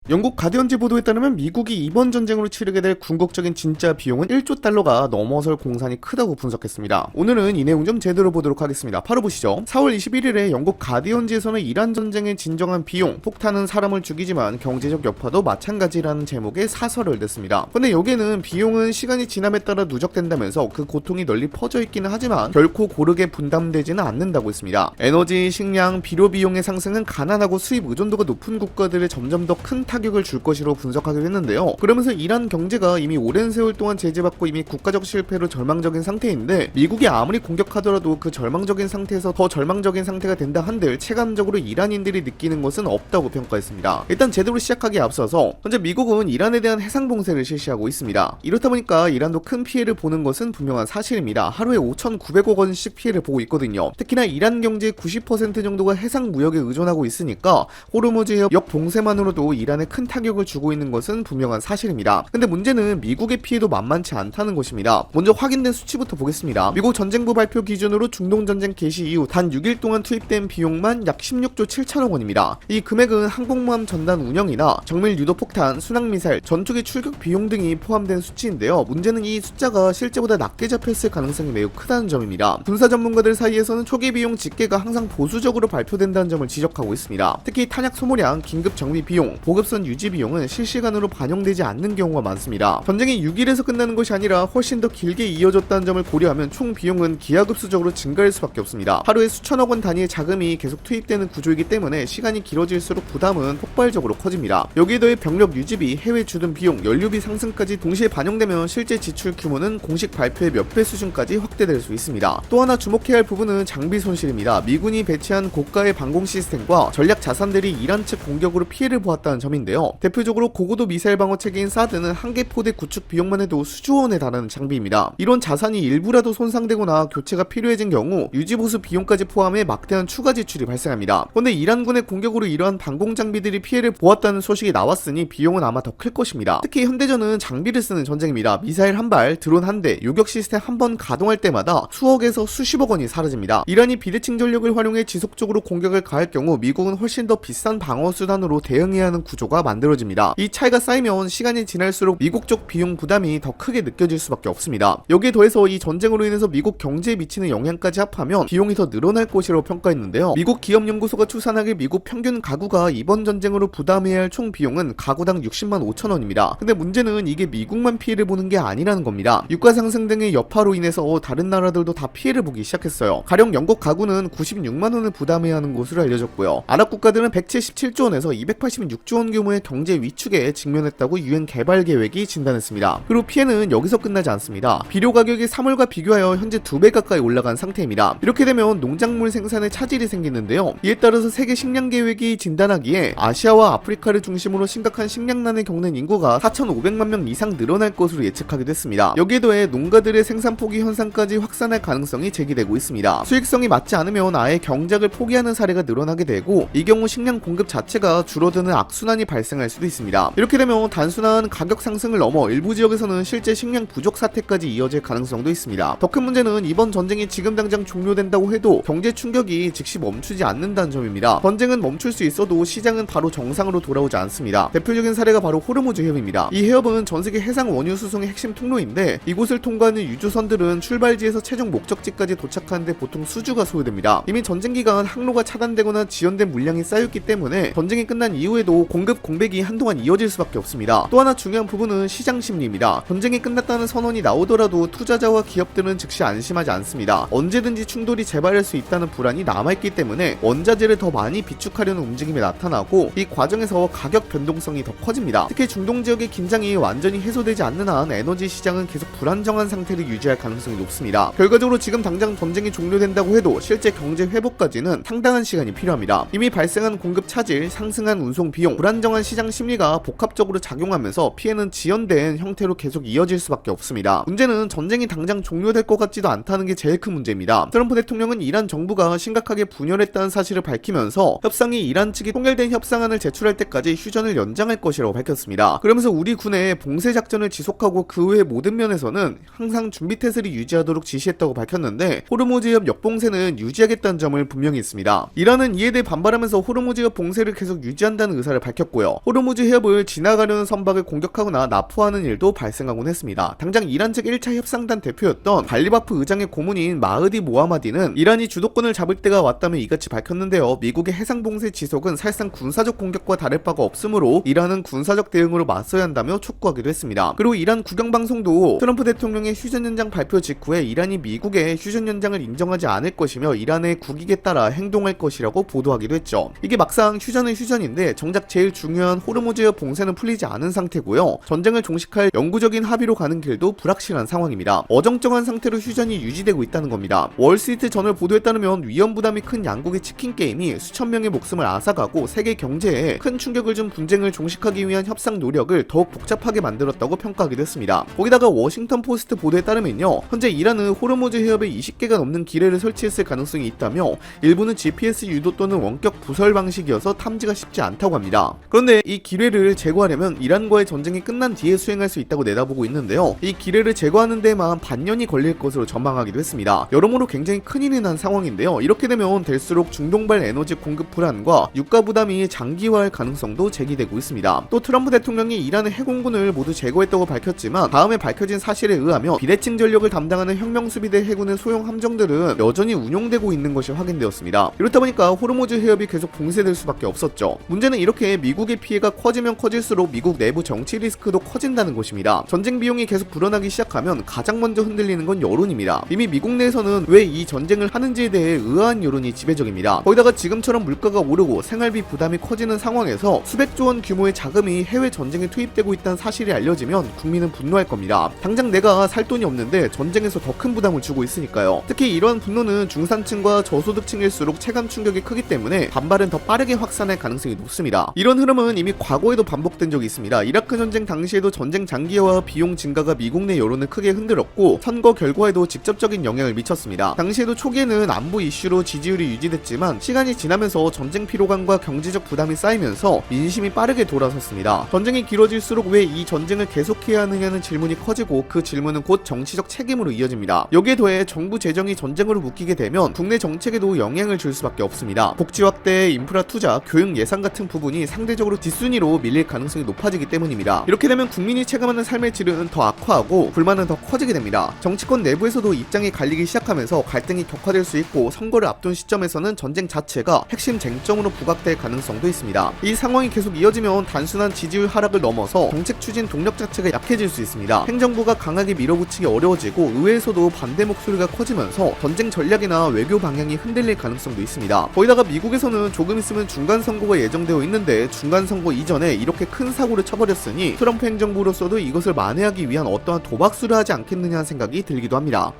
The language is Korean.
영국 가디언지 보도에 따르면 미국이 이번 전쟁으로 치르게 될 궁극적인 진짜 비용은 1조 달러가 넘어설 공산이 크다고 분석했습니다. 오늘은 이 내용 좀 제대로 보도록 하겠습니다. 바로 보시죠. 4월 21일에 영국 가디언지에서는 이란 전쟁의 진정한 비용, 폭탄은 사람을 죽이지만 경제적 여파도 마찬가지라는 제목의 사설을 냈습니다. 근데 여기에는 비용은 시간이 지남에 따라 누적된다면서 그 고통이 널리 퍼져 있기는 하지만 결코 고르게 분담되지는 않는다고 했습니다. 에너지, 식량, 비료 비용의 상승은 가난하고 수입 의존도가 높은 국가들에 점점 더 큰 타격을 줄 것이라고 분석하기도 했는데요. 그러면서 이란 경제가 이미 오랜 세월 동안 제재받고 이미 국가적 실패로 절망적인 상태인데 미국이 아무리 공격하더라도 그 절망적인 상태에서 더 절망적인 상태가 된다 한들 체감적으로 이란인들이 느끼는 것은 없다고 평가했습니다. 일단 제대로 시작하기에 앞서서 현재 미국은 이란에 대한 해상봉쇄를 실시하고 있습니다. 이렇다 보니까 이란도 큰 피해를 보는 것은 분명한 사실입니다. 하루에 5,900억 원씩 피해를 보고 있거든요. 특히나 이란 경제의 90% 정도가 해상 무역에 의존하고 있으니까 호르무즈 해협 봉쇄만으로도 이란에 큰 타격을 주고 있는 것은 분명한 사실입니다. 근데 문제는 미국의 피해도 만만치 않다는 것입니다. 먼저 확인된 수치부터 보겠습니다. 미국 전쟁부 발표 기준으로 중동전쟁 개시 이후 단 6일 동안 투입된 비용만 약 16조 7천억 원입니다. 이 금액은 항공모함 전단 운영이나 정밀 유도폭탄, 순항미사일, 전투기 출격 비용 등이 포함된 수치인데요. 문제는 이 숫자가 실제보다 낮게 잡혔을 가능성이 매우 크다는 점입니다. 군사 전문가들 사이에서는 초기 비용 집계가 항상 보수적으로 발표된다는 점을 지적하고 있습니다. 특히 탄약 소모량, 긴급 정비 비용, 보급선 유지 비용은 실시간으로 반영되지 않는 경우가 많습니다. 전쟁이 6일에서 끝나는 것이 아니라 훨씬 더 길게 이어졌다는 점을 고려하면 총 비용은 기하급수적으로 증가할 수밖에 없습니다. 하루에 수천억 원 단위의 자금이 계속 투입되는 구조이기 때문에 시간이 길어질수록 부담은 폭발적으로 커집니다. 여기에 더해 병력 유지비, 해외 주둔 비용, 연료비 상승까지 동시에 반영되면 실제 지출 규모는 공식 발표의 몇 배 수준까지 확대될 수 있습니다. 또 하나 주목해야 할 부분은 장비 손실입니다. 미군이 배치한 고가의 방공 시스템과 전략 자산들이 이란 측 공격으로 피해를 보았다는 점인데요. 대표적으로 고고도 미사일 방어 체계인 사드는 한 개 포대 구축 비용만 해도 수조 원에 달하는 장비입니다. 이런 자산이 일부라도 손상되거나 교체가 필요해진 경우 유지보수 비용까지 포함해 막대한 추가 지출이 발생합니다. 그런데 이란군의 공격으로 이러한 방공 장비들이 피해를 보았다는 소식이 나왔으니 비용은 아마 더 클 것입니다. 특히 현대전은 장비를 쓰는 전쟁입니다. 미사일 한 발, 드론 한 대, 요격 시스템 한 번 가동할 때마다 수억에서 수십억 원이 사라집니다. 이란이 비대칭 전력을 활용해 지속적으로 공격을 가할 경우 미국은 훨씬 더 비싼 방어 수단으로 대응해야 하는 구조가 만들어집니다. 이 차이가 쌓이면 시간이 지날수록 미국 쪽 비용 부담이 더 크게 느껴질 수밖에 없습니다. 여기에 더해서 이 전쟁으로 인해서 미국 경제에 미치는 영향까지 합하면 비용이 더 늘어날 것이라고 평가했는데요. 미국 기업연구소가 추산하길 미국 평균 가구가 이번 전쟁으로 부담해야 할 총 비용은 가구당 60만 5천 원입니다. 근데 문제는 이게 미국만 피해를 보는 게 아니라는 겁니다. 유가 상승 등의 여파로 인해서 다른 나라들도 다 피해를 보기 시작했어요. 가령 영국 가구는 96만 원을 부담해야 하는 것으로 알려졌고요. 아랍 국가들은 177조 원에서 286조 원 규모의 경제 위축에 직면했다고 유엔 개발 계획이 진단했습니다. 그리고 피해는 여기서 끝나지 않습니다. 비료 가격이 3월과 비교하여 현재 2배 가까이 올라간 상태입니다. 이렇게 되면 농작물 생산에 차질이 생기는데요. 이에 따라서 세계 식량 계획이 진단하기에 아시아와 아프리카를 중심으로 심각한 식량난을 겪는 인구가 4,500만 명 이상 늘어날 것으로 예측하기도 했습니다. 여기에 더해 농가들의 생산 포기 현상까지 확산할 가능성이 제기되고 있습니다. 수익성이 맞지 않으면 아예 경작을 포기하는 사례가 늘어나게 되고 이 경우 식량 공급 자체가 줄어드는 악순환이 발생할 수도 있습니다. 이렇게 되면 단순한 가격 상승을 넘어 일부 지역에서는 실제 식량 부족 사태까지 이어질 가능성도 있습니다. 더 큰 문제는 이번 전쟁이 지금 당장 종료된다고 해도 경제 충격이 즉시 멈추지 않는다는 점입니다. 전쟁은 멈출 수 있어도 시장은 바로 정상으로 돌아오지 않습니다. 대표적인 사례가 바로 호르무즈 해협입니다. 이 해협은 전세계 해상 원유 수송의 핵심 통로인데 이곳을 통과하는 유조선들은 출발지에서 최종 목적지까지 도착하는데 보통 수주가 소요됩니다. 이미 전쟁 기간 항로가 차단되거나 지연된 물량이 쌓였기 때문에 전쟁이 끝난 이후에도 공급 공백이 한동안 이어질 수밖에 없습니다. 또 하나 중요한 부분은 시장 심리입니다. 전쟁이 끝났다는 선언이 나오더라도 투자자와 기업들은 즉시 안심하지 않습니다. 언제든지 충돌이 재발할 수 있다는 불안이 남아있기 때문에 원자재를 더 많이 비축하려는 움직임이 나타나고 이 과정에서 가격 변동성이 더 커집니다. 특히 중동 지역의 긴장이 완전히 해소되지 않는 한 에너지 시장은 계속 불안정한 상태를 유지할 가능성이 높습니다. 결과적으로 지금 당장 전쟁이 종료된다고 해도 실제 경제 회복까지는 상당한 시간이 필요합니다. 이미 발생한 공급 차질, 상승한 운송 비용, 불안정한 시장 심리가 복합적으로 작용하면서 피해는 지연된 형태로 계속 이어질 수밖에 없습니다. 문제는 전쟁이 당장 종료될 것 같지도 않다는 게 제일 큰 문제입니다. 트럼프 대통령은 이란 정부가 심각하게 분열했다는 사실을 밝히면서 협상이 이란 측이 통일된 협상안을 제출할 때까지 휴전을 연장할 것이라고 밝혔습니다. 그러면서 우리 군의 봉쇄 작전을 지속하고 그 외의 모든 면에서는 항상 준비태세를 유지하도록 지시했다고 밝혔는데 호르무즈 해협 역봉쇄는 유지하겠다는 점을 분명히 했습니다. 이란은 이에 대해 반발하면서 호르무즈 해협 봉쇄를 계속 유지한다는 의사를 밝혔고요. 있었고요. 호르무즈 해협을 지나가려는 선박을 공격하거나 납포하는 일도 발생하곤 했습니다. 당장 이란 측 1차 협상단 대표였던 발리바프 의장의 고문인 마흐디 모하마디는 이란이 주도권을 잡을 때가 왔다며 이같이 밝혔는데요. 미국의 해상봉쇄 지속은 사실상 군사적 공격과 다를 바가 없으므로 이란은 군사적 대응으로 맞서야 한다며 촉구하기도 했습니다. 그리고 이란 국영방송도 트럼프 대통령의 휴전연장 발표 직후에 이란이 미국의 휴전연장을 인정하지 않을 것이며 이란의 국익에 따라 행동할 것이라고 보도하기도 했죠. 이게 막상 휴전은 휴전인데 정작 제일 중요한 호르무즈의 봉쇄는 풀리지 않은 상태고요. 전쟁을 종식할 영구적인 합의로 가는 길도 불확실한 상황입니다. 어정쩡한 상태로 휴전이 유지되고 있다는 겁니다. 월스트리트 저널 보도에 따르면 위험 부담이 큰 양국의 치킨 게임이 수천 명의 목숨을 앗아가고 세계 경제에 큰 충격을 준 분쟁을 종식하기 위한 협상 노력을 더욱 복잡하게 만들었다고 평가하기도 했습니다. 거기다가 워싱턴 포스트 보도에 따르면요, 현재 이란은 호르무즈 해협에 20개가 넘는 기뢰를 설치했을 가능성이 있다며 일부는 GPS 유도 또는 원격 부설 방식이어서 탐지가 쉽지 않다고 합니다. 그런데 이 기뢰를 제거하려면 이란과의 전쟁이 끝난 뒤에 수행할 수 있다고 내다보고 있는데요, 이 기뢰를 제거하는 데만 반년이 걸릴 것으로 전망하기도 했습니다. 여러모로 굉장히 큰일이 난 상황인데요. 이렇게 되면 될수록 중동발 에너지 공급 불안과 유가 부담이 장기화할 가능성도 제기되고 있습니다. 또 트럼프 대통령이 이란의 해공군을 모두 제거했다고 밝혔지만 다음에 밝혀진 사실에 의하면 비대칭 전력을 담당하는 혁명수비대 해군의 소형 함정들은 여전히 운용되고 있는 것이 확인되었습니다. 이렇다 보니까 호르무즈 해협이 계속 봉쇄될 수밖에 없었죠. 문제는 이렇게 미국의 피해가 커지면 커질수록 미국 내부 정치 리스크도 커진다는 것입니다. 전쟁 비용이 계속 불어나기 시작하면 가장 먼저 흔들리는 건 여론입니다. 이미 미국 내에서는 왜 이 전쟁을 하는지에 대해 의아한 여론이 지배적입니다. 거기다가 지금처럼 물가가 오르고 생활비 부담이 커지는 상황에서 수백조 원 규모의 자금이 해외 전쟁에 투입되고 있다는 사실이 알려지면 국민은 분노할 겁니다. 당장 내가 살 돈이 없는데 전쟁에서 더 큰 부담을 주고 있으니까요. 특히 이러한 분노는 중산층과 저소득층일수록 체감 충격이 크기 때문에 반발은 더 빠르게 확산할 가능성이 높습니다. 이런 흐름은 이미 과거에도 반복된 적이 있습니다. 이라크 전쟁 당시에도 전쟁 장기화와 비용 증가가 미국 내 여론을 크게 흔들었고 선거 결과에도 직접적인 영향을 미쳤습니다. 당시에도 초기에는 안보 이슈로 지지율이 유지됐지만 시간이 지나면서 전쟁 피로감과 경제적 부담이 쌓이면서 민심이 빠르게 돌아섰습니다. 전쟁이 길어질수록 왜 이 전쟁을 계속해야 하느냐는 질문이 커지고 그 질문은 곧 정치적 책임으로 이어집니다. 여기에 더해 정부 재정이 전쟁으로 묶이게 되면 국내 정책에도 영향을 줄 수밖에 없습니다. 복지 확대, 인프라 투자, 교육 예산 같은 부분이 상대적으로 뒷순위로 밀릴 가능성이 높아지기 때문입니다. 이렇게 되면 국민이 체감하는 삶의 질은 더 악화하고 불만은 더 커지게 됩니다. 정치권 내부에서도 입장이 갈리기 시작하면서 갈등이 격화될 수 있고 선거를 앞둔 시점에서는 전쟁 자체가 핵심 쟁점으로 부각될 가능성도 있습니다. 이 상황이 계속 이어지면 단순한 지지율 하락을 넘어서 정책 추진 동력 자체가 약해질 수 있습니다. 행정부가 강하게 밀어붙이기 어려워지고 의회에서도 반대 목소리가 커지면서 전쟁 전략이나 외교 방향이 흔들릴 가능성도 있습니다. 거기다가 미국에서는 조금 있으면 중간선거가 예정되어 있는데 중간선거 이전에 이렇게 큰 사고를 쳐버렸으니 트럼프 행정부로서도 이것을 만회하기 위한 어떠한 도박수를 하지 않겠느냐는 생각이 들기도 합니다.